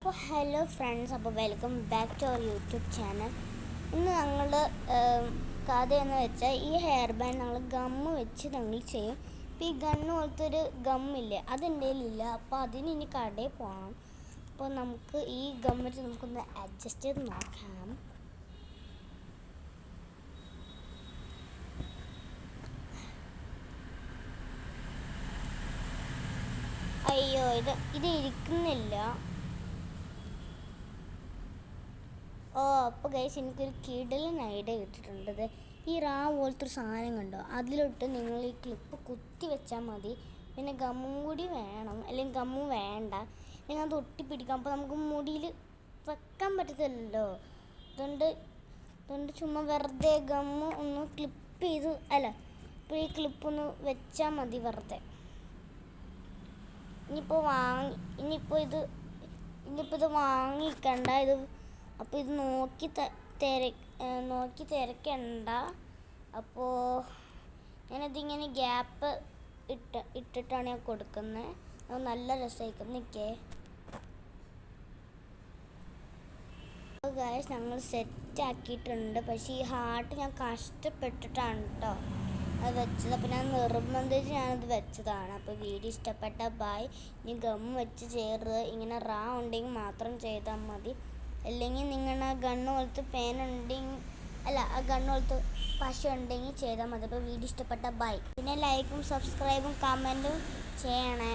അപ്പോൾ hello friends, അപ്പോൾ welcome back to our YouTube channel. ഇന്ന് ഞങ്ങൾ കഥ എന്ന് വെച്ചാൽ ഈ ഹെയർ ബാൻഡ് ഞങ്ങൾ ഗമ്മ് വെച്ച് ഞങ്ങൾ ചെയ്യും. അപ്പോൾ ഈ ഗണ്ണ് പോലത്തെ ഒരു ഗമ്മില്ലേ, അതെൻ്റെ കയ്യിലില്ല. അപ്പോൾ അതിന് ഇനി കടയിൽ പോകണം. അപ്പോൾ നമുക്ക് ഈ ഗം വെച്ച് നമുക്കൊന്ന് അഡ്ജസ്റ്റ് ചെയ്ത് നോക്കാം. അയ്യോ, ഇത് ഇരിക്കുന്നില്ല. അപ്പോൾ ഗൈസ്, എനിക്കൊരു കിടിലൻ ഐഡിയ കിട്ടിയിട്ടുണ്ട്. ഈ പോലത്തെ ഒരു സാധനം കണ്ടോ, അതിലോട്ട് നിങ്ങൾ ഈ ക്ലിപ്പ് കുത്തി വെച്ചാൽ മതി. പിന്നെ ഗമ്മും കൂടി വേണം, അല്ലെങ്കിൽ ഗമ്മും വേണ്ട, അല്ലെങ്കിൽ അത് ഒട്ടിപ്പിടിക്കാം. അപ്പോൾ നമുക്ക് മുടിയിൽ വെക്കാൻ പറ്റത്തില്ലല്ലോ. അതുകൊണ്ട് ചുമ്മാ വെറുതെ ഗമ്മ് ഒന്ന് ക്ലിപ്പ് ചെയ്ത് ഇപ്പോൾ ഈ ക്ലിപ്പൊന്ന് വെച്ചാൽ മതി വെറുതെ. ഇനിയിപ്പോൾ ഇത് വാങ്ങിക്കണ്ട. അപ്പോൾ ഇത് നോക്കി തിരക്കണ്ട. അപ്പോൾ ഞാനതിങ്ങനെ ഗ്യാപ്പ് ഇട്ടിട്ടാണ് ഞാൻ കൊടുക്കുന്നത്. അത് നല്ല രസമായിരിക്കും. നിൽക്കേ ഗൈസ്, ഞങ്ങൾ സെറ്റ് ആക്കിയിട്ടുണ്ട്. പക്ഷേ ഈ ഹാർട്ട് ഞാൻ കഷ്ടപ്പെട്ടിട്ടാണ് കേട്ടോ അത് വെച്ചത്. അപ്പോൾ ഞാൻ നിർബന്ധിച്ച് ഞാനത് വെച്ചതാണ്. അപ്പോൾ വീഡിയോ ഇഷ്ടപ്പെട്ട ബൈ. ഇനി ഗം വെച്ച് ചേർത്ത് ഇങ്ങനെ ഉണ്ടെങ്കിൽ മാത്രം ചെയ്താൽ മതി. അല്ലെങ്കിൽ നിങ്ങളുടെ ഗണ്ണ് പോലത്തെ പേൻ ഉണ്ടെങ്കിൽ ആ ഗണ്ണ് പോലത്തെ പശ ഉണ്ടെങ്കിൽ ചെയ്താൽ മതി. അപ്പോൾ വീഡിയോ ഇഷ്ടപ്പെട്ട ബൈ. പിന്നെ ലൈക്കും സബ്സ്ക്രൈബും കമൻറ്റും ചെയ്യണേ.